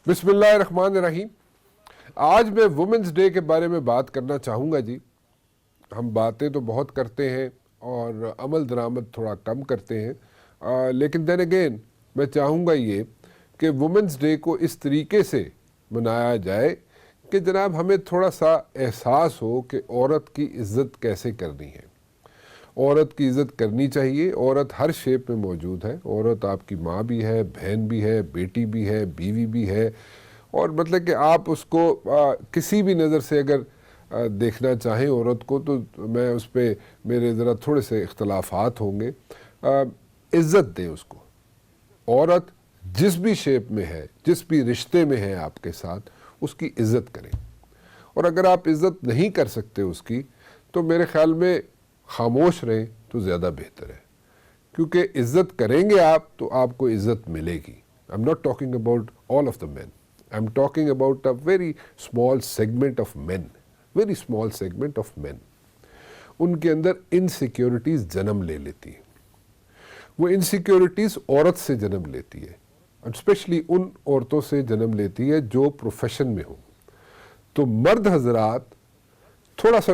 بسم اللہ الرحمن الرحیم. آج میں وومنز ڈے کے بارے میں بات کرنا چاہوں گا جی. ہم باتیں تو بہت کرتے ہیں اور عمل درآمد تھوڑا کم کرتے ہیں، لیکن دین اگین میں چاہوں گا یہ کہ وومنز ڈے کو اس طریقے سے منایا جائے کہ جناب ہمیں تھوڑا سا احساس ہو کہ عورت کی عزت کیسے کرنی ہے. عورت کی عزت کرنی چاہیے. عورت ہر شیپ میں موجود ہے. عورت آپ کی ماں بھی ہے، بہن بھی ہے، بیٹی بھی ہے، بیوی بھی ہے، اور مطلب کہ آپ اس کو کسی بھی نظر سے اگر دیکھنا چاہیں عورت کو تو میں اس پہ میرے ذرا تھوڑے سے اختلافات ہوں گے. عزت دیں اس کو. عورت جس بھی شیپ میں ہے، جس بھی رشتے میں ہے آپ کے ساتھ، اس کی عزت کریں. اور اگر آپ عزت نہیں کر سکتے اس کی تو میرے خیال میں خاموش رہیں تو زیادہ بہتر ہے، کیونکہ عزت کریں گے آپ تو آپ کو عزت ملے گی. I'm not talking about all of the men. I'm talking about a very small segment of men. Very small segment of men. ان کے اندر انسیکیورٹیز جنم لے لیتی ہیں. وہ انسیکیورٹیز عورت سے جنم لیتی ہے، اسپیشلی ان عورتوں سے جنم لیتی ہے جو پروفیشن میں ہوں. تو مرد حضرات تھوڑا سا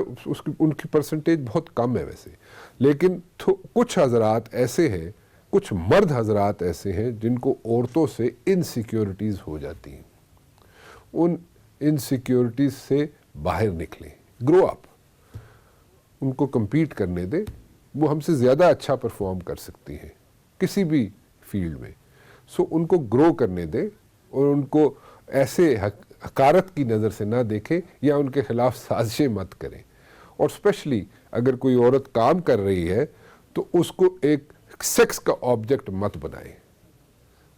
ان کی پرسنٹیج بہت کم ہے ویسے، لیکن کچھ حضرات ایسے ہیں، کچھ مرد حضرات ایسے ہیں جن کو عورتوں سے انسیکیورٹیز ہو جاتی ہیں. ان انسیکیورٹیز سے باہر نکلیں. گرو اپ. ان کو کمپیٹ کرنے دیں. وہ ہم سے زیادہ اچھا پرفارم کر سکتی ہیں کسی بھی فیلڈ میں. سو ان کو گرو کرنے دیں اور ان کو ایسے حقارت کی نظر سے نہ دیکھیں یا ان کے خلاف سازشیں مت کریں. اور اسپیشلی اگر کوئی عورت کام کر رہی ہے تو اس کو ایک سیکس کا آبجیکٹ مت بنائیں.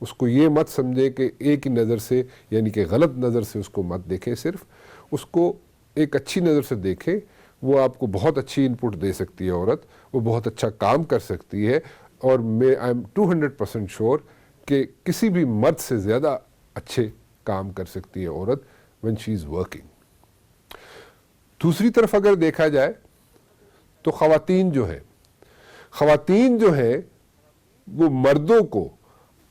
اس کو یہ مت سمجھے کہ ایک ہی نظر سے، یعنی کہ غلط نظر سے اس کو مت دیکھیں. صرف اس کو ایک اچھی نظر سے دیکھیں. وہ آپ کو بہت اچھی انپٹ دے سکتی ہے عورت، وہ بہت اچھا کام کر سکتی ہے، اور میں آئی ایم 200% شیور کہ کسی بھی مرد سے زیادہ اچھے کام کر سکتی ہے عورت when she is working. دوسری طرف اگر دیکھا جائے تو خواتین جو ہیں وہ مردوں کو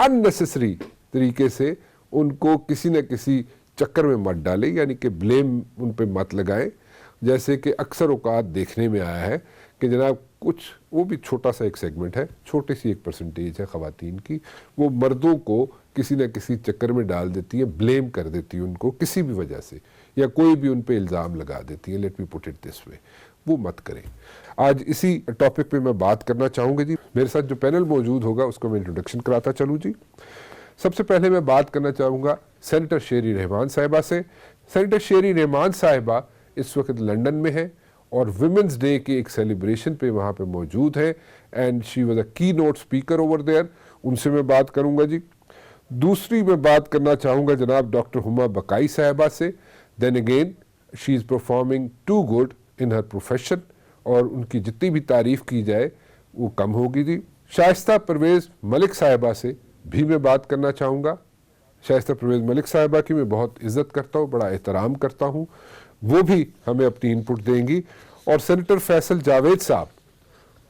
unnecessary طریقے سے ان کو کسی نہ کسی چکر میں مت ڈالیں، یعنی کہ بلیم ان پہ مت لگائیں. جیسے کہ اکثر اوقات دیکھنے میں آیا ہے کہ جناب کچھ، وہ بھی چھوٹا سا ایک سیگمنٹ ہے، چھوٹی سی ایک پرسنٹیج ہے خواتین کی، وہ مردوں کو کسی نہ کسی چکر میں ڈال دیتی ہیں، بلیم کر دیتی ہیں ان کو کسی بھی وجہ سے، یا کوئی بھی ان پہ الزام لگا دیتی ہیں. Let me put it this way. وہ مت کریں. آج اسی ٹاپک پہ میں بات کرنا چاہوں گا جی. میرے ساتھ جو پینل موجود ہوگا اس کو میں انٹروڈکشن کراتا چلوں جی. سب سے پہلے میں بات کرنا چاہوں گا سینیٹر شیری رحمان صاحبہ سے. سینیٹر شیری رحمان صاحبہ اس وقت لنڈن میں ہے اور ویمنز ڈے کی ایک سیلیبریشن پہ وہاں پہ موجود ہے، اینڈ شی واز اے کی نوٹ اسپیکر اوور دیئر. ان سے میں بات کروں گا جی. دوسری میں بات کرنا چاہوں گا جناب ڈاکٹر ہما بقائی صاحبہ سے. Then again she is performing too good in her profession, اور ان کی جتنی بھی تعریف کی جائے وہ کم ہوگی جی. شائستہ پرویز ملک صاحبہ سے بھی میں بات کرنا چاہوں گا. شائستہ پرویز ملک صاحبہ کی میں بہت عزت کرتا ہوں، بڑا احترام کرتا ہوں. وہ بھی ہمیں اپنی انپٹ دیں گی. اور سینیٹر فیصل جاوید صاحب،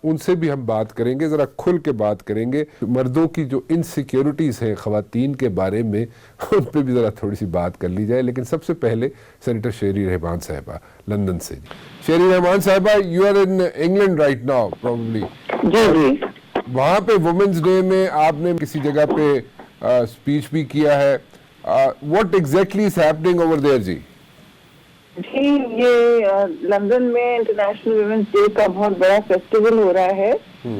ان سے بھی ہم بات کریں گے، ذرا کھل کے بات کریں گے. مردوں کی جو انسیکیورٹیز ہیں خواتین کے بارے میں، ان پہ بھی ذرا تھوڑی سی بات کر لی جائے. لیکن سب سے پہلے سینیٹر شیری رحمان صاحبہ لندن سے جی. شیری رحمان صاحبہ، you are in England right now probably. جی. وہاں پہ وومنز ڈے میں آپ نے کسی جگہ پہ اسپیچ بھی کیا ہے. What exactly is happening over there جی؟ جی، یہ لندن میں انٹرنیشنل ویمنس ڈے کا بہت بڑا فیسٹیول ہو رہا ہے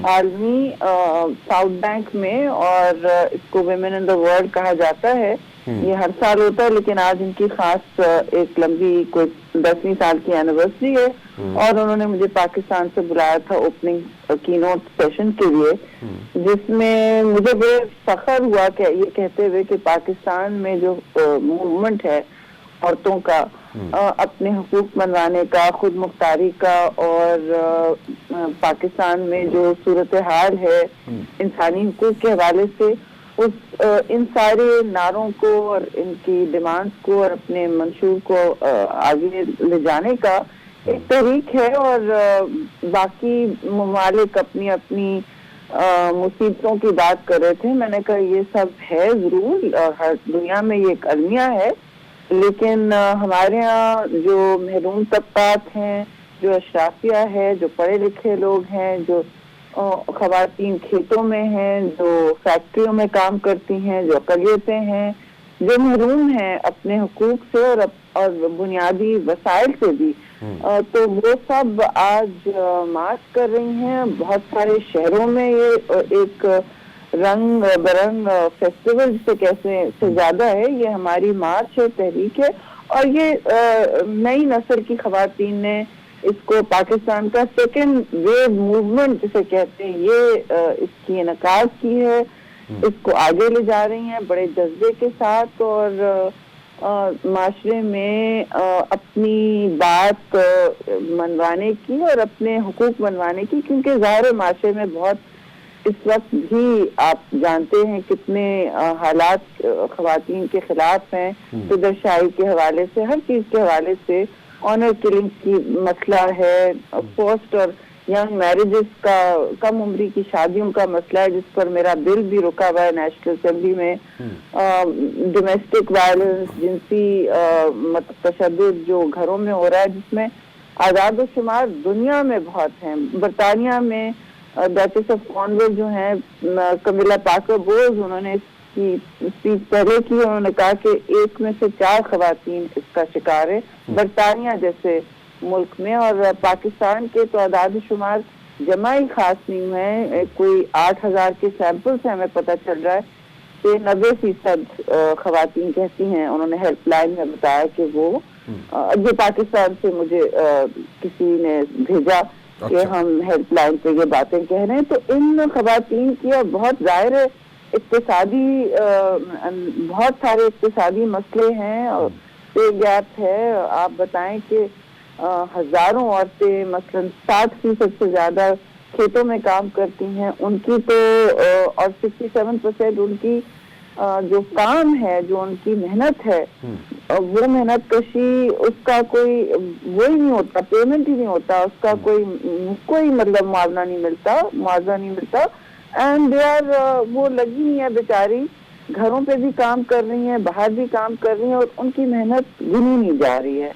عالمی ساؤتھ بینک میں، اور اس کو ویمن ان دا ورلڈ کہا جاتا ہے. یہ ہر سال ہوتا ہے، لیکن آج ان کی خاص ایک لمبی کوئی 10ویں سال کی اینیورسری ہے، اور انہوں نے مجھے پاکستان سے بلایا تھا اوپننگ کی نوٹ سیشن کے لیے، جس میں مجھے بڑے فخر ہوا کہ یہ کہتے ہوئے کہ پاکستان میں جو موومنٹ ہے عورتوں کا اپنے حقوق منوانے کا، خود مختاری کا، اور پاکستان میں جو صورتحال ہے انسانی حقوق کے حوالے سے، ان سارے نعروں کو اور ان کی ڈیمانڈز کو اور اپنے منشور کو آگے لے جانے کا ایک تحریک ہے. اور باقی ممالک اپنی اپنی مصیبتوں کی بات کر رہے تھے. میں نے کہا یہ سب ہے ضرور، ہر دنیا میں یہ ایک المیہ ہے، لیکن ہمارے ہاں جو محروم طبقات ہیں، جو اشرافیہ ہے، جو پڑھے لکھے لوگ ہیں، جو خواتین کھیتوں میں ہیں، جو فیکٹریوں میں کام کرتی ہیں، جو اقلیتیں ہیں، جو محروم ہیں اپنے حقوق سے اور بنیادی وسائل سے بھی، تو وہ سب آج مارچ کر رہی ہیں. بہت سارے شہروں میں یہ ایک رنگ برنگ فیسٹیول جسے کیسے سے زیادہ ہے. یہ ہماری مارچ ہے، تحریک ہے، اور یہ نئی نسل کی خواتین نے اس کو پاکستان کا سیکنڈ ویو موومنٹ جسے کہتے ہیں، یہ اس کی انعقاد کی ہے. اس کو آگے لے جا رہی ہیں بڑے جذبے کے ساتھ، اور معاشرے میں اپنی بات منوانے کی اور اپنے حقوق منوانے کی، کیونکہ ظاہر معاشرے میں بہت اس وقت بھی آپ جانتے ہیں کتنے حالات خواتین کے خلاف ہیں، قدرشاہی کے حوالے سے، ہر چیز کے حوالے سے. آنر کلنگ کی مسئلہ ہے، پوسٹ اور ینگ میرجز کا، کم عمری کی شادیوں کا مسئلہ ہے جس پر میرا بل بھی رکا ہوا ہے نیشنل اسمبلی میں. ڈومیسٹک وائلنس، جنسی تشدد جو گھروں میں ہو رہا ہے، جس میں اعداد و شمار دنیا میں بہت ہیں. برطانیہ میں ڈچس آف کارنول جو ہیں کمیلا پارکر بولز، انہوں نے اس کی اسپیچ پہلے کی، انہوں نے کہا کہ 1 میں سے 4 خواتین اس کا شکار ہے برطانیہ جیسے ملک میں. اور پاکستان کے تو اعداد و شمار جمع ہی خاص نہیں ہوئے، کوئی 8,000 کے سیمپل سے ہمیں پتہ چل رہا ہے کہ 90% خواتین کہتی ہیں، انہوں نے ہیلپ لائن میں بتایا کہ وہ یہ پاکستان سے مجھے کسی نے بھیجا کہ ہم ہیلپ لائن پہ یہ باتیں کہہ رہے ہیں. تو ان خواتین کی بہت ظاہر اقتصادی بہت سارے اقتصادی مسئلے ہیں، پے گیپ ہے. آپ بتائیں کہ ہزاروں عورتیں مثلا 60% سے زیادہ کھیتوں میں کام کرتی ہیں، ان کی تو اور 67% ان کی جو کام ہے، جو ان کی محنت ہے، وہ محنت کشی، اس کا کوئی وہی نہیں ہوتا، پیمنٹ ہی نہیں ہوتا، اس کا کوئی مطلب معاوضہ نہیں ملتا. اینڈ دے آر وہ لگی ہوئی ہے بیچاری، گھروں پہ بھی کام کر رہی ہیں، باہر بھی کام کر رہی ہیں، اور ان کی محنت گنی نہیں جا رہی ہے.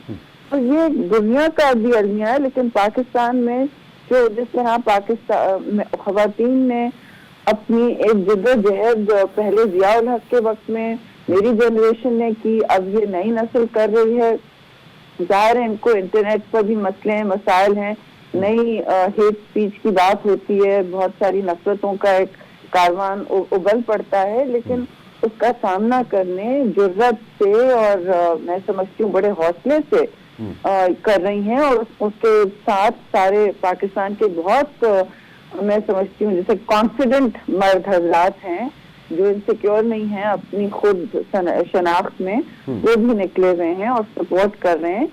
تو یہ دنیا کا بھی المیہ ہے. لیکن پاکستان میں جو جس طرح پاکستان میں خواتین نے اپنی ایک جدوجہد پہلے ضیاء الحق کے وقت میں میری جنریشن نے کی، اب یہ نئی نسل کر رہی ہے. ظاہر ہے ان کو انٹرنیٹ پر بھی مسئلے ہیں، مسائل ہیں، نئی ہیٹ سپیچ کی بات ہوتی ہے، بہت ساری نفرتوں کا ایک کاروان ابل پڑتا ہے، لیکن اس کا سامنا کرنے جرأت سے اور میں سمجھتی ہوں بڑے حوصلے سے کر رہی ہیں. اور اس کے ساتھ سارے پاکستان کے بہت میں سمجھتی ہوں جیسے کانفیڈنٹ مرد حضرات ہیں جو انسیکیور نہیں ہیں اپنی خود شناخت میں، وہ بھی نکلے ہوئے ہیں اور سپورٹ کر رہے ہیں.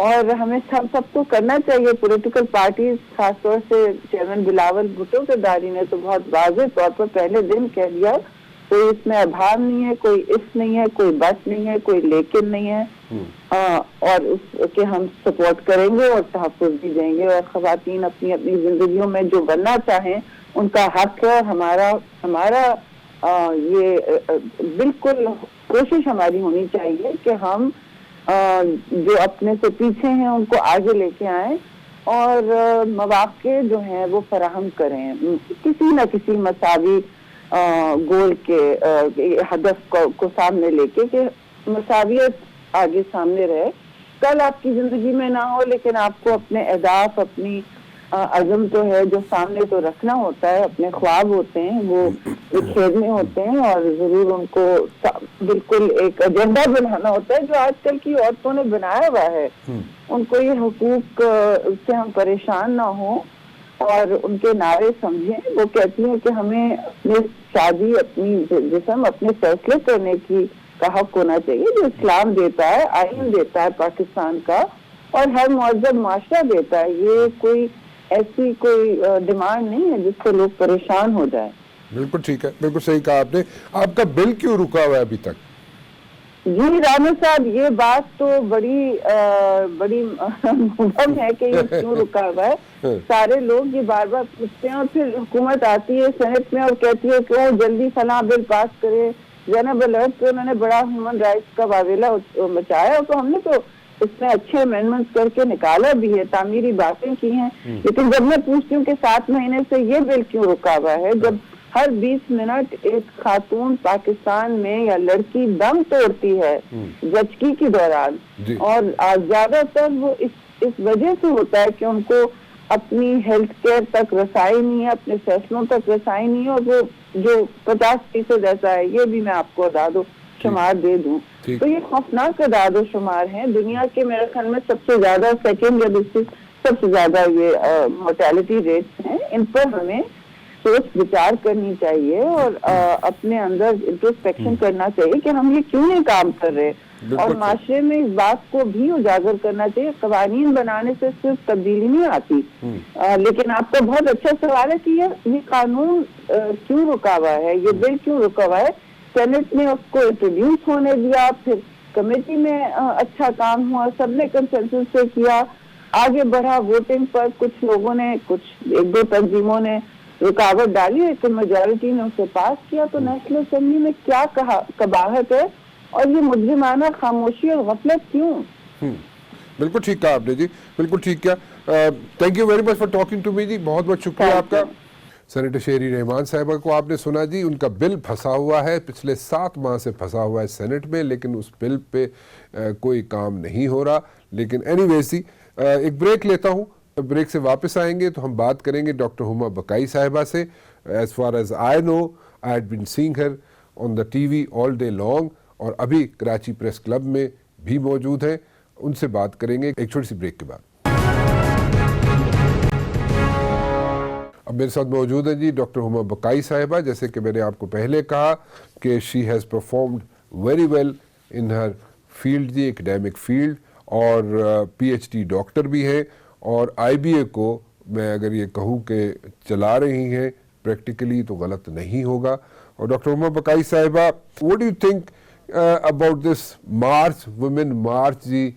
اور ہمیں سب کو کرنا چاہیے. پولیٹیکل پارٹیز خاص طور سے چیئرمین بلاول بھٹو کرداری نے تو بہت واضح طور پر پہلے دن کہہ دیا، کوئی اس میں ابھام نہیں ہے، کوئی اس نہیں ہے، کوئی بس نہیں ہے، کوئی لیکن نہیں ہے، اور اس کے ہم سپورٹ کریں گے اور تحفظ بھی دیں گے. اور خواتین اپنی اپنی زندگیوں میں جو بننا چاہیں ان کا حق ہے. ہمارا یہ بالکل کوشش ہماری ہونی چاہیے کہ ہم جو اپنے سے پیچھے ہیں ان کو آگے لے کے آئیں اور مواقع جو ہیں وہ فراہم کریں، کسی نہ کسی مساوی گول کے ہدف کو سامنے لے کے کہ مساویت آگے سامنے رہے. کل آپ کی زندگی میں نہ ہو لیکن آپ کو اپنے اہداف، اپنی عزم تو ہے جو سامنے تو رکھنا ہوتا ہے، اپنے خواب ہوتے ہیں وہ کھیلنے ہوتے ہیں، اور ضرور ان کو بالکل ایک ایجنڈا بنانا ہوتا ہے جو آج کل کی عورتوں نے بنایا ہوا ہے. ان کو یہ حقوق سے ہم پریشان نہ ہوں اور ان کے نعرے سمجھیں. وہ کہتی ہیں کہ ہمیں اپنی شادی، اپنی جسم، اپنے فیصلے کرنے کی کا حق ہونا چاہیے جو اسلام دیتا ہے، آئین دیتا ہے پاکستان کا، اور ہر مہذب معاشرہ دیتا ہے. یہ کوئی ایسی کوئی ڈیمانڈ نہیں ہے جس سے لوگ پریشان ہو جائیں. بالکل ٹھیک ہے، بالکل صحیح کہا آپ نے. آپ کا بل کیوں رکا ہوا ہے ابھی تک؟ جی رانا صاحب یہ بات تو بڑی مبہم ہے کہ یہ کیوں رکا ہوا ہے. سارے لوگ یہ بار بار پوچھتے ہیں اور پھر حکومت آتی ہے سینٹ میں اور کہتی ہے کہ وہ جلدی فلاں بل پاس کرے. جناب الرٹ پہ انہوں نے بڑا ہیومن رائٹس کا واویلا مچایا تو ہم نے تو اس میں اچھے امینڈمنٹس کر کے نکالا بھی ہے, تعمیری باتیں کی ہیں. لیکن جب میں پوچھتی ہوں کہ 7 مہینے سے یہ بل کیوں رکا ہوا ہے, جب ہر 20 منٹ ایک خاتون پاکستان میں یا لڑکی دم توڑتی ہے زچگی کے دوران, اور زیادہ تر وہ اس وجہ سے ہوتا ہے کہ ان کو اپنی ہیلتھ کیئر تک رسائی نہیں ہے, اپنے فیصلوں تک رسائی نہیں ہے, اور وہ جو 50% ایسا ہے, یہ بھی میں آپ کو اعداد و شمار دے دوں تو یہ خوفناک اعداد و شمار ہیں. دنیا کے میرے خیال میں سب سے زیادہ سیکنڈ یا دوسری سب سے زیادہ یہ مورٹیلٹی ریٹس ہیں. ان پر ہمیں سوچ وچار کرنی چاہیے اور اپنے اندر انٹروسپیکشن کرنا چاہیے کہ ہم یہ کیوں نہیں کام کر رہے, اور معاشرے میں اس بات کو بھی اجاگر کرنا چاہیے. قوانین بنانے سے صرف تبدیلی نہیں آتی, لیکن آپ کا بہت اچھا سوال ہے کہ یہ قانون کیوں رکا ہوا ہے, یہ بل کیوں رکا ہوا ہے. سینٹ نے اس کو انٹروڈیوس ہونے دیا, پھر کمیٹی میں اچھا کام ہوا, سب نے کنسنسس سے کیا, آگے بڑھا. ووٹنگ پر کچھ لوگوں نے, کچھ 1-2 تنظیموں نے رکاوٹ ڈالی, لیکن میجورٹی نے اسے پاس کیا. تو نیشنل اسمبلی میں کیا قباحت ہے, اور یہ مجرمانہ خاموشی اور غفلت کیوں؟ بالکل ٹھیک کہا آپ نے جی, بالکل ٹھیک کیا. Thank you very much for talking to me جی, بہت بہت شکریہ آپ کا. سینیٹر شہری رحمان صاحبہ کو آپ نے سنا جی, ان کا بل پھنسا ہوا ہے, پچھلے 7 ماہ سے پھنسا ہوا ہے سینٹ میں, لیکن اس بل پہ کوئی کام نہیں ہو رہا. لیکن اینی ویز ہی ایک بریک لیتا ہوں, بریک سے واپس آئیں گے تو ہم بات کریں گے ڈاکٹر ہما بقائی صاحبہ سے. As far as I know, I had been seeing her on the T V all day long, اور ابھی کراچی پریس کلب میں بھی موجود ہیں. ان سے بات کریں گے ایک چھوٹی سی بریک کے بعد. اب میرے ساتھ موجود ہیں جی ڈاکٹر ہما بقائی صاحبہ. جیسے کہ میں نے آپ کو پہلے کہا کہ she has performed very well in her field جی, ایکڈیمک فیلڈ, اور پی ایچ ڈی ڈاکٹر بھی ہیں, اور آئی بی اے کو میں اگر یہ کہوں کہ چلا رہی ہیں پریکٹیکلی تو غلط نہیں ہوگا. اور ڈاکٹر ہما بقائی صاحبہ, what do you think about this march, women march جی,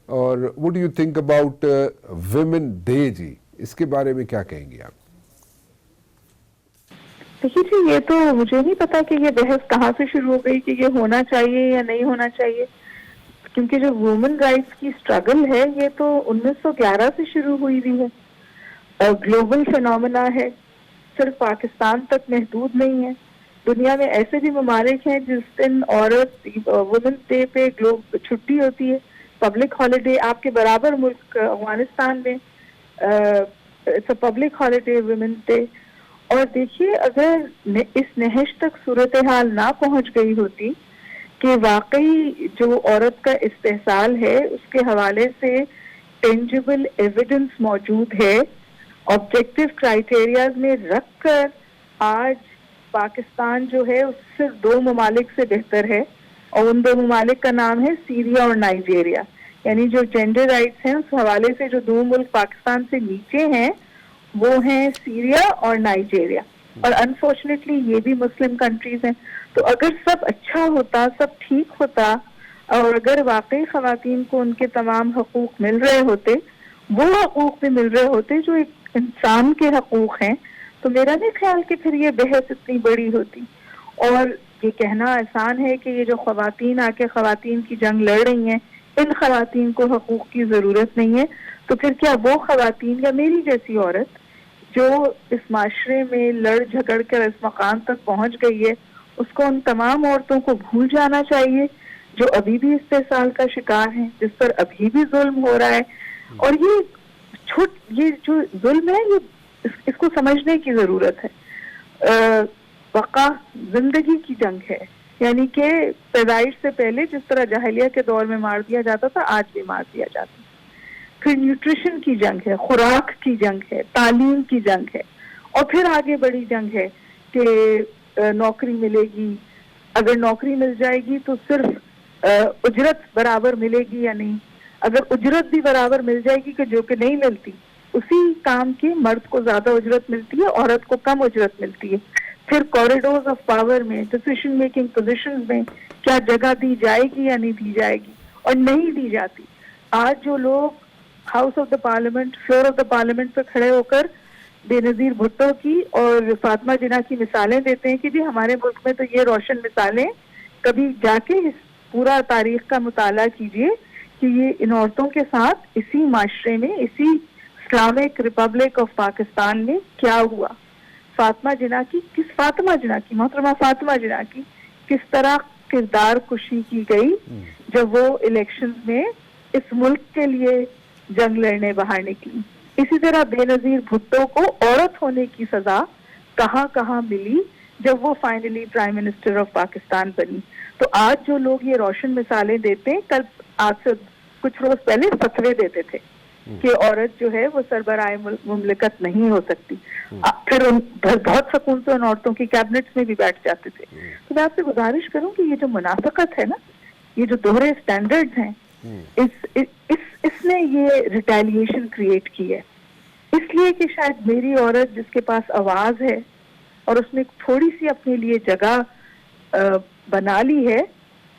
اور what do you think about women day جی, اس کے بارے میں کیا کہیں گے آپ؟ دیکھیے جی, یہ تو مجھے نہیں پتا کہ یہ بحث کہاں سے شروع ہو گئی کہ یہ ہونا چاہیے یا نہیں ہونا چاہیے, کیونکہ جو وومن رائٹس کی سٹرگل ہے یہ تو 1911 سے شروع ہوئی ہوئی ہے, اور گلوبل فینومینا ہے, صرف پاکستان تک محدود نہیں ہے. دنیا میں ایسے بھی ممالک ہیں جس دن عورت وومنس ڈے پہ چھٹی ہوتی ہے, پبلک ہالیڈے. آپ کے برابر ملک افغانستان میں it's a public holiday women's day. اور دیکھیے, اگر اس نہش تک صورتحال نہ پہنچ گئی ہوتی کہ واقعی جو عورت کا استحصال ہے اس کے حوالے سے ٹینجیبل ایویڈنس موجود ہے, آبجیکٹو کرائیٹیریاز میں رکھ کر آج پاکستان جو ہے اس صرف 2 ممالک سے بہتر ہے, اور ان 2 ممالک کا نام ہے سیریا اور نائجیریا. یعنی جو جینڈر رائٹس ہیں اس حوالے سے جو 2 ملک پاکستان سے نیچے ہیں وہ ہیں سیریا اور نائجیریا, اور انفارچونیٹلی یہ بھی مسلم کنٹریز ہیں. تو اگر سب اچھا ہوتا, سب ٹھیک ہوتا, اور اگر واقعی خواتین کو ان کے تمام حقوق مل رہے ہوتے, وہ حقوق بھی مل رہے ہوتے جو ایک انسان کے حقوق ہیں, تو میرا نہیں خیال کہ پھر یہ بحث اتنی بڑی ہوتی. اور یہ کہنا آسان ہے کہ یہ جو خواتین آ کے خواتین کی جنگ لڑ رہی ہیں, ان خواتین کو حقوق کی ضرورت نہیں ہے. تو پھر کیا وہ خواتین یا میری جیسی عورت جو اس معاشرے میں لڑ جھگڑ کر اس مقام تک پہنچ گئی ہے, اس کو ان تمام عورتوں کو بھول جانا چاہیے جو ابھی بھی استحصال کا شکار ہیں, جس پر ابھی بھی ظلم ہو رہا ہے. اور یہ جو ظلم ہے یہ اس کو سمجھنے کی ضرورت ہے. بقا زندگی کی جنگ ہے, یعنی کہ پیدائش سے پہلے جس طرح جاہلیہ کے دور میں مار دیا جاتا تھا, آج بھی مار دیا جاتا ہے. پھر نیوٹریشن کی جنگ ہے, خوراک کی جنگ ہے, تعلیم کی جنگ ہے, اور پھر آگے بڑی جنگ ہے کہ نوکری ملے گی, اگر نوکری مل جائے گی تو صرف اجرت برابر ملے گی یا نہیں. اگر اجرت بھی برابر مل جائے گی کہ جو کہ نہیں ملتی, اسی کام کی مرد کو زیادہ اجرت ملتی ہے, عورت کو کم اجرت ملتی ہے. پھر کوریڈورز آف پاور میں, ڈیسیشن میکنگ پوزیشنز میں کیا جگہ دی جائے گی یا نہیں دی جائے گی, اور نہیں دی جاتی. آج جو لوگ house of the parliament, floor of the parliament پہ کھڑے ہو کر بے نظیر بھٹو کی اور فاطمہ جناح کی مثالیں دیتے ہیں کہ جی ہمارے ملک میں تو یہ روشن مثالیں, کبھی جا کے اس پورا تاریخ کا مطالعہ کیجئے کہ یہ ان عورتوں کے ساتھ اسی معاشرے میں, اسی اسلامک ریپبلک آف پاکستان میں کیا ہوا. فاطمہ جناح کی محترمہ فاطمہ جناح کی کس طرح کردار کشی کی گئی جب وہ الیکشنز میں اس ملک کے لیے جنگ لڑنے باہر نکلی. اسی طرح بے نظیر بھٹو کو عورت ہونے کی سزا کہاں کہاں ملی جب وہ finally prime minister of Pakistan بنی. تو آج جو لوگ یہ روشن مثالیں دیتے ہیں, کل آج سے کچھ روز پہلے فتوے دیتے تھے کہ عورت جو ہے وہ سربراہ مملکت نہیں ہو سکتی, پھر بہت سکون سے ان عورتوں کی کیبنٹس میں بھی بیٹھ جاتے تھے. تو میں آپ سے گزارش کروں کہ یہ جو منافقت ہے نا, یہ جو دوہرے سٹینڈرڈز ہیں, اس نے یہ ریٹیلیشن کریٹ کی ہے. اس لیے کہ شاید میری عورت جس کے پاس آواز ہے اور اس نے تھوڑی سی اپنے لیے جگہ بنا لی ہے,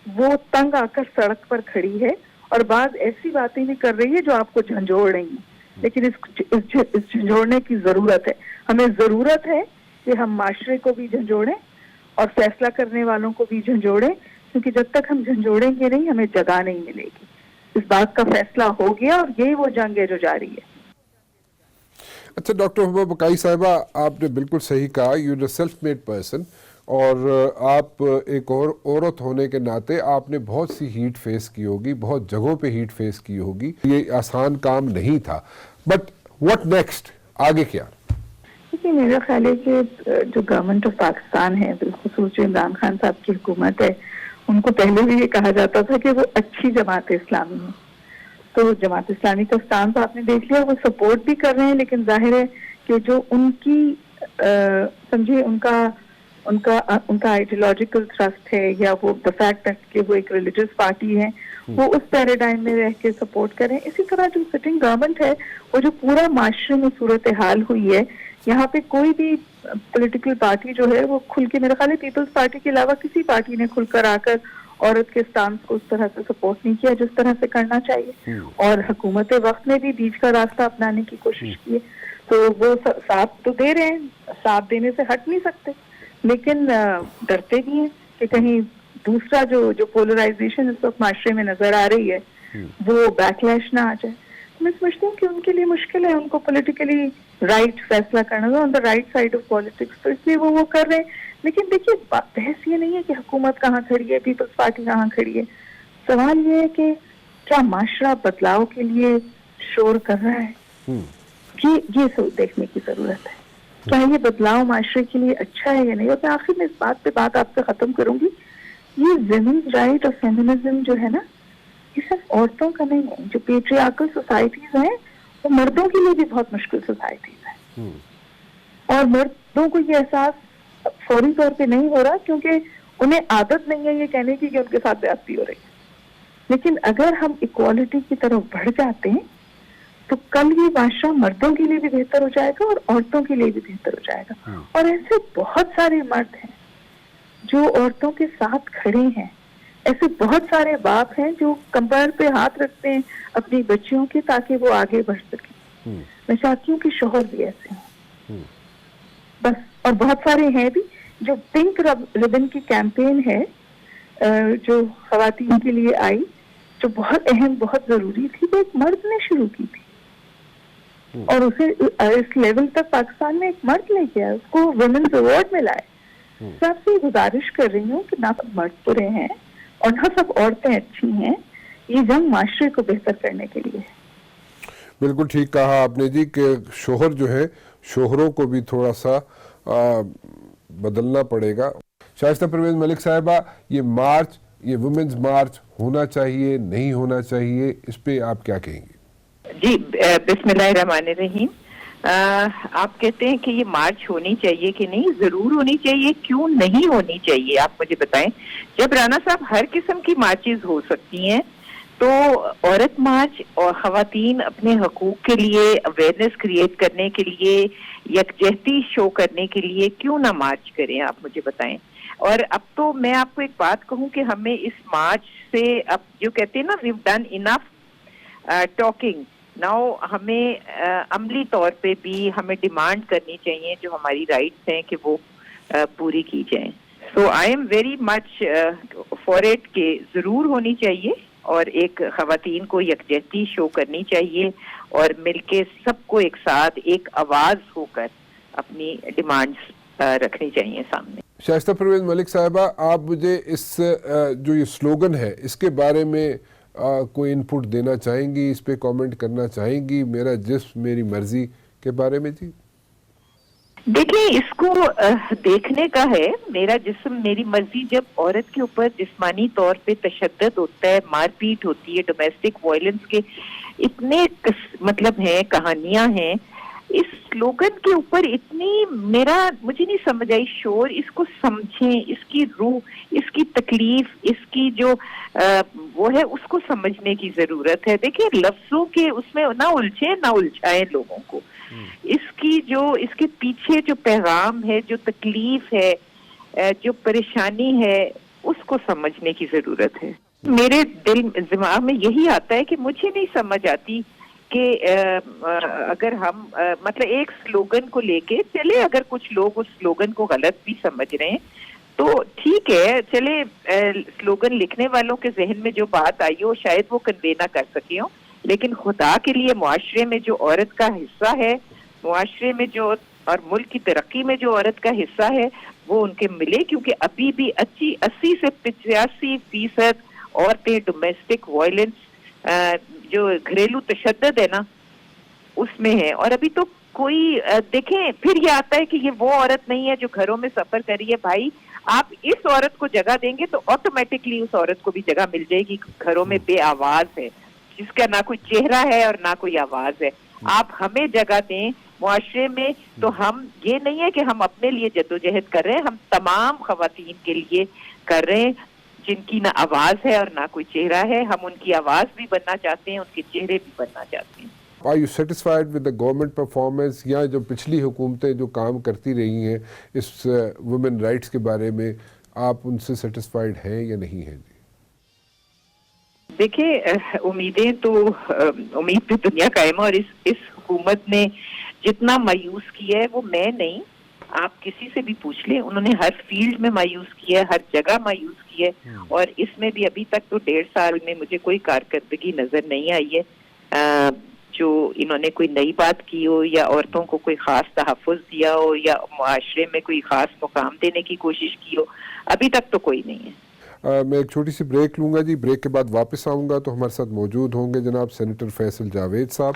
وہ تنگ آ کر سڑک پر کھڑی ہے اور بعض ایسی باتیں بھی کر رہی ہے جو آپ کو جھنجھوڑ رہی ہیں. لیکن اس جھنجھوڑنے کی ضرورت ہے. ہمیں ضرورت ہے کہ ہم معاشرے کو بھی جھنجھوڑیں اور فیصلہ کرنے والوں کو بھی جھنجھوڑیں, کیونکہ جب تک ہم جھنجھوڑیں گے نہیں ہمیں جگہ نہیں ملے گی. اس بات کا فیصلہ ہو گیا اور یہی وہ جنگ ہے جو جاری ہے. اچھا ڈاکٹر حبا بقائی صاحبہ, آپ نے بالکل صحیح کہا, you are self made person, اور آپ ایک اور عورت ہونے کے ناطے آپ نے بہت سی ہیٹ فیس کی ہوگی, بہت جگہوں پہ ہیٹ فیس کی ہوگی. یہ آسان کام نہیں تھا, بٹ واٹ نیکسٹ, آگے کیا؟ دیکھیے میرا خیال ہے کہ جو گورنمنٹ آف پاکستان ہے, بالخصوص جو عمران خان صاحب کی حکومت ہے, ان کو پہلے بھی یہ کہا جاتا تھا کہ وہ اچھی جماعت اسلامی ہے. تو جماعت اسلامی کا اسٹانس آپ نے دیکھ لیا, وہ سپورٹ بھی کر رہے ہیں, لیکن ظاہر ہے کہ جو ان کی سمجھے ان کا آئیڈیولوجیکل تھرسٹ ہے, یا وہ دا فیکٹ کہ وہ ایک ریلیجس پارٹی ہے, وہ اس پیراڈائم میں رہ کے سپورٹ کریں. اسی طرح جو سٹنگ گورنمنٹ ہے, وہ جو پورا معاشرے میں صورتحال ہوئی ہے, یہاں پہ کوئی بھی پولیٹیکل پارٹی جو ہے وہ کھل کے, میرا خیال ہے پیپلز پارٹی کے علاوہ کسی پارٹی نے کھل کر آ کر عورت کے اسٹانس کو اس طرح سے سپورٹ نہیں کیا جس طرح سے کرنا چاہیے. اور حکومت وقت نے بھی بیچ کا راستہ اپنانے کی کوشش کی ہے. تو وہ ساتھ تو دے رہے ہیں, ساتھ دینے سے ہٹ نہیں سکتے, لیکن ڈرتے بھی ہیں کہ کہیں دوسرا جو پولرائزیشن اس وقت معاشرے میں نظر آ رہی ہے وہ بیک لیش نہ آ جائے. میں سمجھتی ہوں کہ ان کے لیے مشکل ہے, ان کو پولیٹیکلی رائٹ فیصلہ کرنا, on the right side of politics, تو اس لیے وہ کر رہے ہیں. لیکن دیکھیے بحث یہ نہیں ہے کہ حکومت کہاں کھڑی ہے, پیپلز پارٹی کہاں کھڑی ہے. سوال یہ ہے کہ کیا معاشرہ بدلاؤ کے لیے شور کر رہا ہے, یہ دیکھنے کی ضرورت ہے. کیا یہ بدلاؤ معاشرے کے لیے اچھا ہے یا نہیں. اور میں آخر میں اس بات پہ بات آپ سے ختم کروں گی, یہ ویمنز رائٹ اور فیمنزم جو ہے نا, یہ صرف عورتوں کا نہیں ہے. جو پیٹریارکل سوسائٹیز ہیں وہ مردوں کے لیے بھی بہت مشکل سوسائٹیز ہیں, اور مردوں کو یہ احساس فوری طور پہ نہیں ہو رہا کیونکہ انہیں عادت نہیں ہے یہ کہنے کی کہ ان کے ساتھ زیادتی ہو رہی ہے. لیکن اگر ہم ایکوالٹی کی طرف بڑھ جاتے ہیں تو کل یہ معاشرہ مردوں کے لیے بھی بہتر ہو جائے گا اور عورتوں کے لیے بھی بہتر ہو جائے گا. اور ایسے بہت سارے مرد ہیں جو عورتوں کے ساتھ کھڑے ہیں, ایسے بہت سارے باپ ہیں جو کمر پہ ہاتھ رکھتے ہیں اپنی بچیوں کے تاکہ وہ آگے بڑھ سکیں. میں چاہتی ہوں کہ شوہر بھی ایسے ہیں بس. اور بہت سارے ہیں بھی جو پنک ربن کی کیمپین ہے جو خواتین کے لیے آئی, جو بہت اہم بہت ضروری تھی, وہ ایک مرد نے شروع کی تھی اور اسے اس لیول تک پاکستان میں ایک مرد لے گیا, اس کو ویمنز ایوارڈ میں لائے. میں آپ سے گزارش کر رہی ہوں کہ نہ سب مرد برے ہیں اور نہ سب عورتیں اچھی ہیں, یہ جنگ معاشرے کو بہتر کرنے کے لیے ہے. بالکل ٹھیک کہا آپ نے جی کہ شوہر جو ہے, شوہروں کو بھی تھوڑا سا بدلنا پڑے گا. شائستہ پرویز ملک صاحبہ, یہ مارچ, یہ وومنز مارچ ہونا چاہیے نہیں ہونا چاہیے, اس پہ آپ کیا کہیں گے؟ جی بسم اللہ الرحمن الرحیم. آپ کہتے ہیں کہ یہ مارچ ہونی چاہیے کہ نہیں, ضرور ہونی چاہیے. کیوں نہیں ہونی چاہیے آپ مجھے بتائیں. جب رانا صاحب ہر قسم کی مارچز ہو سکتی ہیں تو عورت مارچ اور خواتین اپنے حقوق کے لیے اویئرنیس کریٹ کرنے کے لیے, یکجہتی شو کرنے کے لیے کیوں نہ مارچ کریں, آپ مجھے بتائیں. اور اب تو میں آپ کو ایک بات کہوں کہ ہمیں اس مارچ سے, اب جو کہتے ہیں نا we've done enough talking, now ہمیں عملی طور پہ بھی ہمیں ڈیمانڈ کرنی چاہیے جو ہماری رائٹس ہیں کہ وہ پوری کی جائیں. So I am very much for it کہ ضرور ہونی چاہیے, اور ایک خواتین کو یکجہتی شو کرنی چاہیے, اور مل کے سب کو ایک ساتھ ایک آواز ہو کر اپنی ڈیمانڈز رکھنی چاہیے سامنے. شائستہ پرویز ملک صاحبہ, آپ مجھے اس جو یہ سلوگن ہے اس کے بارے میں کوئی انپٹ دینا چاہیں گی, اس پہ کامنٹ کرنا چاہیں گی, میرا جسم میری مرضی کے بارے میں؟ جی دیکھیں, اس کو دیکھنے کا ہے, میرا جسم میری مرضی. جب عورت کے اوپر جسمانی طور پہ تشدد ہوتا ہے, مار پیٹ ہوتی ہے, ڈومیسٹک وائلنس کے اتنے مطلب ہیں, کہانیاں ہیں, اس سلوگن کے اوپر اتنی مجھے نہیں سمجھ آئی شور. اس کو سمجھیں, اس کی روح, اس کی تکلیف, اس کی جو وہ ہے اس کو سمجھنے کی ضرورت ہے. دیکھیں, لفظوں کے اس میں نہ الجھیں نہ الجھائیں لوگوں کو. اس کے پیچھے جو پیغام ہے, جو تکلیف ہے, جو پریشانی ہے, اس کو سمجھنے کی ضرورت ہے. میرے دماغ میں یہی آتا ہے کہ مجھے نہیں سمجھ آتی کہ اگر ہم مطلب ایک سلوگن کو لے کے چلے, اگر کچھ لوگ اس سلوگن کو غلط بھی سمجھ رہے ہیں تو ٹھیک ہے, چلے سلوگن لکھنے والوں کے ذہن میں جو بات آئی ہو شاید وہ کنوے نہ کر سکے ہوں, لیکن خدا کے لیے معاشرے میں جو عورت کا حصہ ہے, معاشرے میں جو اور ملک کی ترقی میں جو عورت کا حصہ ہے وہ ان کے ملے, کیونکہ ابھی بھی 80 سے 85% عورتیں ڈومیسٹک وائلنس جو گھریلو تشدد ہے نا اس میں ہے. اور ابھی تو کوئی دیکھیں, پھر یہ آتا ہے کہ یہ وہ عورت نہیں ہے جو گھروں میں سفر کر رہی ہے. بھائی, آپ اس عورت کو جگہ دیں گے تو آٹومیٹکلی اس عورت کو بھی جگہ مل جائے گی گھروں میں بے آواز ہے, جس کا نہ کوئی چہرہ ہے اور نہ کوئی آواز ہے. آپ ہمیں جگہ دیں معاشرے میں, تو ہم یہ نہیں ہے کہ ہم اپنے لیے جدوجہد کر رہے ہیں, ہم تمام خواتین کے لیے کر رہے ہیں جن کی نہ آواز ہے اور نہ کوئی چہرہ ہے. ہم ان کی آواز بھی بننا چاہتے ہیں, ان کے چہرے بھی بننا چاہتے ہیں. Are you satisfied with the government performance, یا جو پچھلی حکومتیں جو کام کرتی رہی ہیں اس وومن رائٹس کے بارے میں, آپ ان سے سیٹسفائیڈ ہیں یا نہیں ہیں؟ دیکھیں, امید پہ دنیا قائم ہے, اور اس حکومت نے جتنا مایوس کیا ہے وہ میں نہیں, آپ کسی سے بھی پوچھ لیں, انہوں نے ہر فیلڈ میں مایوس کیا ہے, ہر جگہ مایوس کیا ہے, اور اس میں بھی ابھی تک تو 1.5 سال میں مجھے کوئی کارکردگی نظر نہیں آئی ہے جو انہوں نے کوئی نئی بات کی ہو, یا عورتوں کو کوئی خاص تحفظ دیا ہو, یا معاشرے میں کوئی خاص مقام دینے کی کوشش کی ہو. ابھی تک تو کوئی نہیں ہے. میں ایک چھوٹی سی بریک لوں گا جی, بریک کے بعد واپس آؤں گا تو ہمارے ساتھ موجود ہوں گے جناب سینیٹر فیصل جاوید صاحب.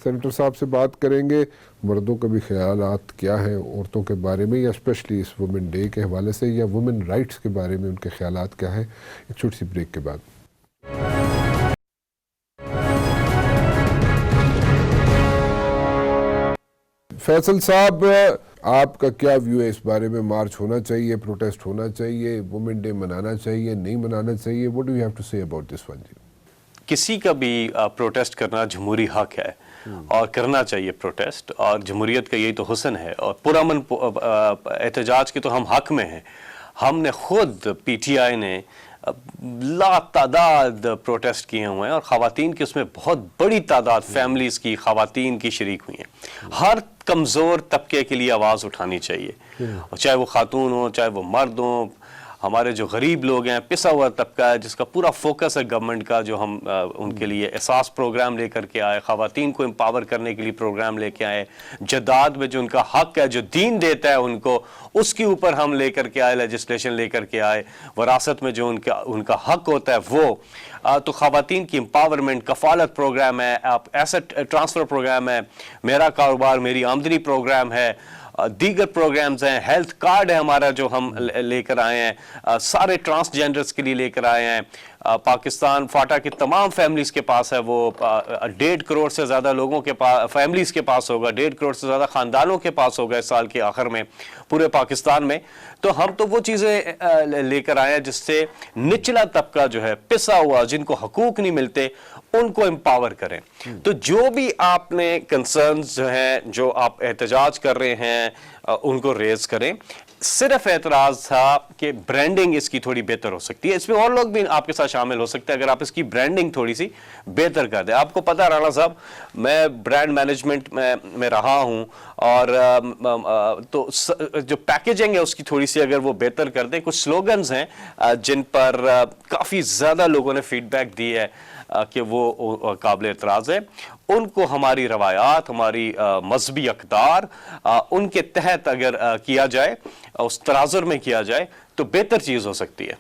سینیٹر صاحب سے بات کریں گے مردوں کا بھی خیالات کیا ہیں عورتوں کے بارے میں, یا اسپیشلی اس وومن ڈے کے حوالے سے, یا وومن رائٹس کے بارے میں ان کے خیالات کیا ہیں. ایک چھوٹی سی بریک کے بعد. فیصل صاحب, آپ کا کیا ویو ہے اس بارے میں؟ مارچ ہونا چاہیے, پروٹیسٹ ہونا چاہیے, وومن ڈے منانا چاہیے, نہیں منانا چاہیے؟ what do you have to say about this one جی؟ کسی کا بھی پروٹیسٹ کرنا جمہوری حق ہے اور کرنا چاہیے پروٹیسٹ, اور جمہوریت کا یہی تو حسن ہے, اور پرامن احتجاج کے تو ہم حق میں ہیں. ہم نے خود پی ٹی آئی نے لا تعداد پروٹیسٹ کیے ہوئے ہیں, اور خواتین کی اس میں بہت بڑی تعداد فیملیز کی, خواتین کی شریک ہوئی ہیں. ہر کمزور طبقے کے لیے آواز اٹھانی چاہیے, چاہے وہ خاتون ہوں چاہے وہ مرد ہوں. ہمارے جو غریب لوگ ہیں, پسا ہوا طبقہ ہے جس کا پورا فوکس ہے گورنمنٹ کا, جو ہم ان کے لیے احساس پروگرام لے کر کے آئے, خواتین کو امپاور کرنے کے لیے پروگرام لے کے آئے, جداد میں جو ان کا حق ہے, جو دین دیتا ہے ان کو, اس کے اوپر ہم لے کر کے آئے, لیجسلیشن لے کر کے آئے, وراثت میں جو ان کا حق ہوتا ہے وہ. تو خواتین کی امپاورمنٹ, کفالت پروگرام ہے, ایسٹ ٹرانسفر پروگرام ہے, میرا کاروبار میری آمدنی پروگرام ہے, دیگر پروگرامز ہیں, ہیلتھ کارڈ ہے ہمارا جو ہم لے کر آئے ہیں, سارے ٹرانسجینڈرز کے لیے لے کر آئے ہیں, پاکستان فاٹا کی تمام فیملیز کے پاس ہے وہ 1.5 کروڑ سے زیادہ لوگوں کے پاس فیملیز کے پاس ہوگا, 1.5 کروڑ سے زیادہ خاندانوں کے پاس ہوگا اس سال کے آخر میں پورے پاکستان میں. تو ہم تو وہ چیزیں لے کر آئے ہیں جس سے نچلا طبقہ جو ہے پسا ہوا, جن کو حقوق نہیں ملتے, ان کو امپاور کریں. تو جو بھی آپ نے کنسرنز جو ہیں, جو آپ احتجاج کر رہے ہیں, ان کو ریز کریں. صرف اعتراض تھا کہ برانڈنگ اس کی تھوڑی بہتر ہو سکتی ہے, اس میں اور لوگ بھی آپ کے ساتھ شامل ہو سکتے ہیں اگر آپ اس کی برانڈنگ تھوڑی سی بہتر کر دیں. آپ کو پتہ رانا صاحب, میں برانڈ مینجمنٹ میں رہا ہوں, اور تو جو پیکیجنگ ہے اس کی تھوڑی سی اگر وہ بہتر کر دیں. کچھ سلوگنز ہیں جن پر کافی زیادہ لوگوں نے فیڈ بیک دی ہے کہ وہ قابل اعتراض ہے. ان کو ہماری روایات, ہماری مذہبی اقدار, ان کے تحت اگر کیا جائے, اس تناظر میں کیا جائے تو بہتر چیز ہو سکتی ہے.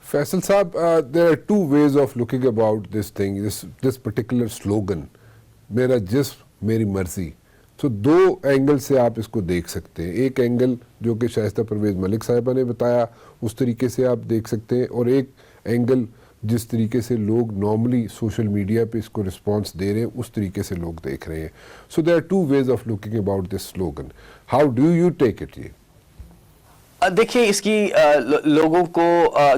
فیصل صاحب, there are two ways of looking about this thing, this particular slogan, میرا جسم میری مرضی. تو دو اینگل سے آپ اس کو دیکھ سکتے ہیں. ایک اینگل جو کہ شائستہ پرویز ملک صاحبہ نے بتایا, اس طریقے سے آپ دیکھ سکتے ہیں, اور ایک اینگل جس طریقے سے لوگ نارملی سوشل میڈیا پہ اس کو رسپانس دے رہے ہیں, اس طریقے سے لوگ دیکھ رہے ہیں. So there are two ways of looking about this slogan. How do you take it? یہ دیکھیں, اس کی لوگوں کو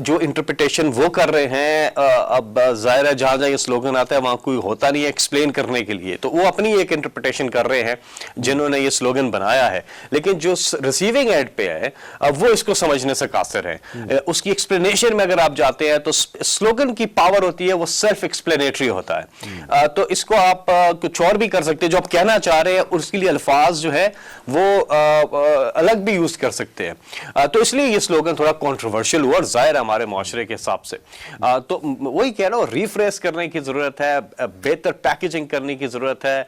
جو انٹرپریٹیشن وہ کر رہے ہیں, اب ظاہر ہے جہاں جہاں یہ سلوگن آتا ہے وہاں کوئی ہوتا نہیں ہے ایکسپلین کرنے کے لیے, تو وہ اپنی ایک انٹرپریٹیشن کر رہے ہیں جنہوں نے یہ سلوگن بنایا ہے. لیکن جو ریسیونگ اینڈ پہ ہے وہ اس کو سمجھنے سے قاصر ہیں. اس کی ایکسپلینیشن میں اگر آپ جاتے ہیں تو سلوگن کی پاور ہوتی ہے وہ سیلف ایکسپلینیٹری ہوتا ہے. تو اس کو آپ کچھ اور بھی کر سکتے ہیں, جو آپ کہنا چاہ رہے ہیں اس کے لیے الفاظ جو ہے وہ الگ بھی یوز کر سکتے ہیں. تو اس لیے یہ سلوگن تھوڑا کنٹروورشل ہوا, اور ظاہر ہے ہمارے معاشرے کے حساب سے. تو وہی کہہ رہا ہوں, ریفریش کرنے کی ضرورت ہے, بہتر پیکیجنگ کرنے کی ضرورت ہے,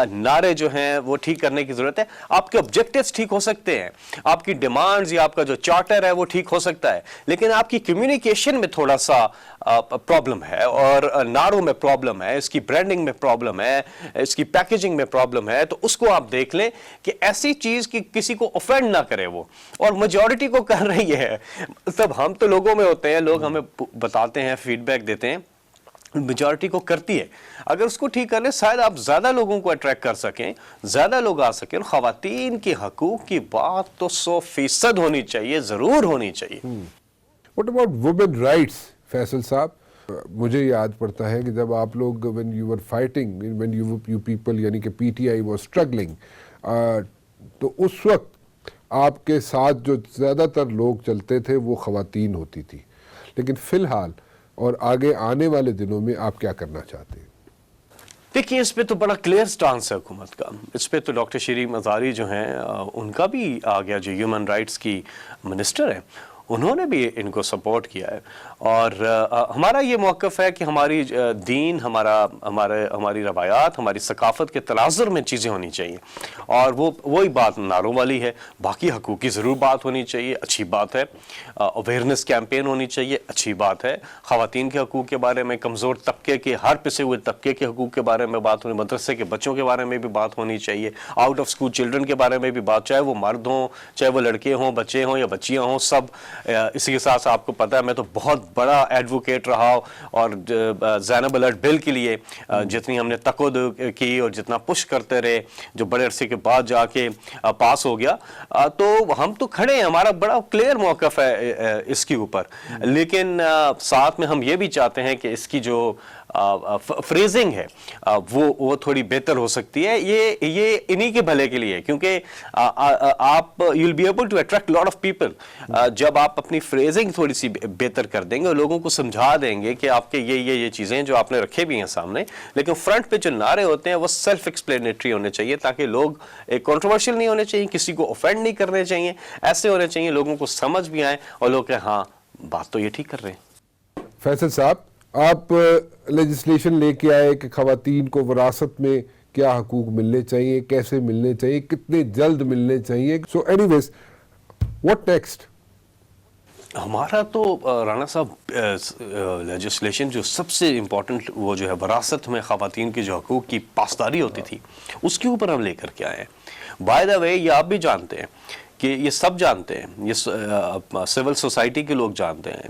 نعرے جو ہیں وہ ٹھیک کرنے کی ضرورت ہے. آپ کے آبجیکٹیوز ٹھیک ہو سکتے ہیں, آپ کی ڈیمانڈز یا آپ کا جو چارٹر ہے وہ ٹھیک ہو سکتا ہے, لیکن آپ کی کمیونیکیشن میں تھوڑا سا پرابلم ہے, اور نعروں میں پرابلم ہے, اس کی برانڈنگ میں پرابلم ہے, اس کی پیکیجنگ میں پرابلم ہے. تو اس کو آپ دیکھ لیں کہ ایسی چیز کی کسی کو اوفینڈ نہ کرے وہ, اور میجورٹی کو کر رہی ہے. تب ہم تو لوگوں میں ہوتے ہیں, لوگ ہمیں بتاتے ہیں, فیڈ بیک دیتے ہیں, میجورٹی کو کرتی ہے. اگر اس کو ٹھیک کر لیں, شاید آپ زیادہ لوگوں کو اٹریکٹ کر سکیں, زیادہ لوگ آ سکیں. اور خواتین کے حقوق کی بات تو 100% ہونی چاہیے, ضرور ہونی چاہیے. What about women rights Faisal صاحب؟ مجھے یاد پڑتا ہے کہ جب آپ لوگ when you were fighting, when you people یعنی کہ P T I was struggling, تو اس وقت آپ کے ساتھ جو زیادہ تر لوگ چلتے تھے وہ خواتین ہوتی تھی. لیکن فی الحال اور آگے آنے والے دنوں میں آپ کیا کرنا چاہتے ہیں؟ دیکھیے, اس پہ تو بڑا کلیئر سٹانس ہے حکومت کا. اس پہ تو ڈاکٹر شیرین مزاری جو ہیں ان کا بھی آ گیا, جو ہیومن رائٹس کی منسٹر ہیں, انہوں نے بھی ان کو سپورٹ کیا ہے. اور ہمارا یہ موقف ہے کہ ہماری دین, ہماری روایات, ہماری ثقافت کے تناظر میں چیزیں ہونی چاہیے, اور وہی بات نعروں والی ہے. باقی حقوق کی ضرور بات ہونی چاہیے, اچھی بات ہے. اویئرنیس کیمپین ہونی چاہیے, اچھی بات ہے. خواتین کے حقوق کے بارے میں, کمزور طبقے کے, ہر پسے ہوئے طبقے کے حقوق کے بارے میں بات ہونی, مدرسے کے بچوں کے بارے میں بھی بات ہونی چاہیے, آؤٹ آف سکول چلڈرن کے بارے میں بھی بات, چاہے وہ مرد ہوں, چاہے وہ لڑکے ہوں, بچے ہوں یا بچیاں ہوں, سب. اسی کے ساتھ آپ کو پتہ ہے میں تو بہت بڑا ایڈوکیٹ رہا, اور زینب الرٹ بل کے لیے جتنی ہم نے تقد کی اور جتنا پش کرتے رہے, جو بڑے عرصے کے بعد جا کے پاس ہو گیا, تو ہم تو کھڑے ہیں, ہمارا بڑا کلیئر موقف ہے اس کے اوپر. لیکن ساتھ میں ہم یہ بھی چاہتے ہیں کہ اس کی جو فریزنگ ہے وہ تھوڑی بہتر ہو سکتی ہے. یہ انہی کے بھلے کے لیے, کیونکہ آپ you'll be able to attract lot of people. جب آپ اپنی فریزنگ تھوڑی سی بہتر کر دیں گے اور لوگوں کو سمجھا دیں گے کہ آپ کے یہ چیزیں جو آپ نے رکھے بھی ہیں سامنے, لیکن فرنٹ پہ جو نعرے ہوتے ہیں وہ سیلف ایکسپلینیٹری ہونے چاہیے, تاکہ لوگ کنٹروورشل نہیں ہونے چاہیے, کسی کو اوفینڈ نہیں کرنے چاہیے, ایسے ہونے چاہیے لوگوں کو سمجھ بھی آئیں اور لوگ کہیں ہاں بات تو یہ ٹھیک کر رہے ہیں. فیصل صاحب, آپ لیجسلیشن لے کے آئے کہ خواتین کو وراثت میں کیا حقوق ملنے چاہیے, کیسے ملنے چاہیے, کتنے جلد ملنے چاہیے. So anyways, what next? ہمارا تو رانا صاحب لیجسلیشن جو سب سے امپورٹنٹ وہ جو ہے وراثت میں خواتین کی جو حقوق کی پاسداری ہوتی تھی, اس کے اوپر ہم لے کر کے آئے ہیں. بائی دا وے, یہ آپ بھی جانتے ہیں کہ یہ سب جانتے ہیں، یہ سول سوسائٹی کے لوگ جانتے ہیں،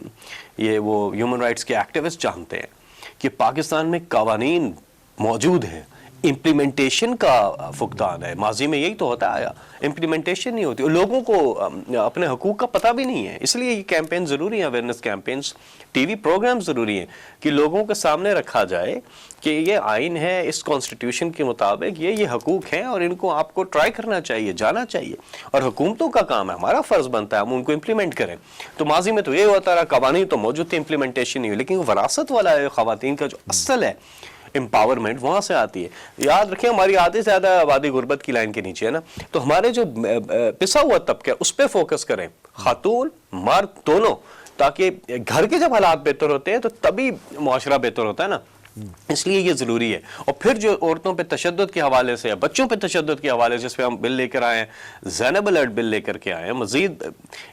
یہ وہ ہیومن رائٹس کے ایکٹیوسٹ جانتے ہیں کہ پاکستان میں قوانین موجود ہیں، امپلیمنٹیشن کا فقدان ہے. ماضی میں یہی تو ہوتا آیا، امپلیمنٹیشن نہیں ہوتی اور لوگوں کو اپنے حقوق کا پتہ بھی نہیں ہے. اس لیے یہ کیمپین ضروری ہیں، awareness campaigns, T V programme ضروری ہیں کہ لوگوں کے سامنے رکھا جائے کہ یہ آئین ہے، اس کانسٹیٹیوشن کے مطابق یہ حقوق ہیں اور ان کو آپ کو ٹرائی کرنا چاہیے، جانا چاہیے. اور حکومتوں کا کام ہے، ہمارا فرض بنتا ہے ہم ان کو امپلیمنٹ کریں. تو ماضی میں تو یہ ہوتا رہا، قوانین تو موجود تھے، امپلیمنٹیشن نہیں ہوئی. لیکن وراثت والا ہے خواتین کا جو اصل ہے امپاورمنٹ، وہاں سے آتی ہے. یاد رکھیں ہماری آدھی سے زیادہ آبادی غربت کی لائن کے نیچے ہے نا، تو ہمارے جو پسا ہوا طبقہ ہے اس پہ فوکس کریں، خاتون مرد دونوں، تاکہ گھر کے جب حالات بہتر ہوتے ہیں تو تبھی معاشرہ بہتر ہوتا ہے نا. اس لیے یہ ضروری ہے. اور پھر جو عورتوں پہ تشدد کے حوالے سے، بچوں پہ تشدد کے حوالے سے، اس پہ ہم بل لے کر آئے ہیں، زینب الرٹ بل لے کر کے آئے ہیں، مزید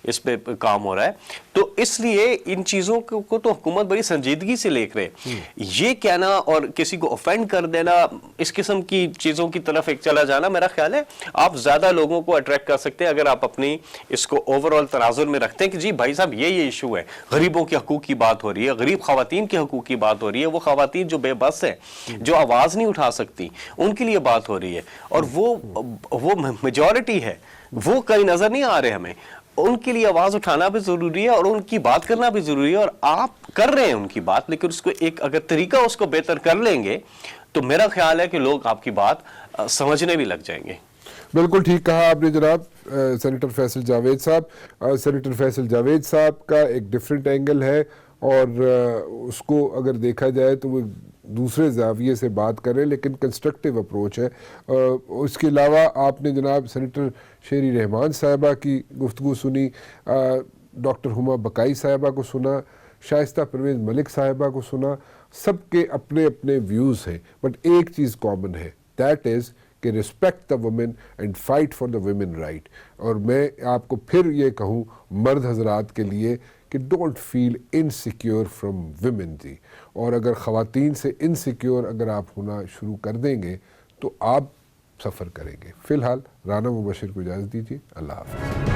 اس پہ کام ہو رہا ہے. تو اس لیے ان چیزوں کو تو حکومت بڑی سنجیدگی سے لے رہے. یہ کہنا اور کسی کو افینڈ کر دینا، اس قسم کی چیزوں کی طرف ایک چلا جانا، میرا خیال ہے آپ زیادہ لوگوں کو اٹریکٹ کر سکتے ہیں اگر آپ اپنی اس کو اوور آل تناظر میں رکھتے ہیں کہ جی بھائی صاحب یہ ایشو ہے، غریبوں کے حقوق کی بات ہو رہی ہے، غریب خواتین کے حقوق کی بات ہو رہی ہے، وہ خواتین جو بے بس ہے، جو آواز نہیں اٹھا سکتی، ان کے لیے بات ہو رہی ہے. اور وہ میجورٹی ہے، وہ کہیں نظر نہیں آ رہے ہمیں. ان کے لیے آواز اٹھانا بھی ضروری ہے اور ان کی بات کرنا بھی ضروری ہے. اور آپ کر رہے ہیں ان کی بات، لیکن اس کو ایک اگر طریقہ اس کو بہتر کر لیں گے تو میرا خیال ہے کہ لوگ آپ کی بات سمجھنے بھی لگ جائیں گے. بالکل ٹھیک کہا آپ نے جناب. سینیٹر فیصل جاوید صاحب، سینیٹر فیصل جاوید صاحب کا ایک ڈیفرنٹ اینگل ہے اور اس کو اگر دیکھا جائے تو وہ دوسرے زاویے سے بات کریں، لیکن کنسٹرکٹیو اپروچ ہے. اس کے علاوہ آپ نے جناب سینیٹر شیری رحمان صاحبہ کی گفتگو سنی، ڈاکٹر ہما بقائی صاحبہ کو سنا، شائستہ پرویز ملک صاحبہ کو سنا. سب کے اپنے اپنے ویوز ہیں، بٹ ایک چیز کامن ہے، دیٹ از کہ respect the woman and fight for the women right. اور میں آپ کو پھر یہ کہوں مرد حضرات کے لیے کہ don't feel insecure from women جی. اور اگر خواتین سے انسیکیور اگر آپ ہونا شروع کر دیں گے تو آپ سفر کریں گے. فی الحال رانا مبشر کو اجازت دیجیے. اللہ حافظ.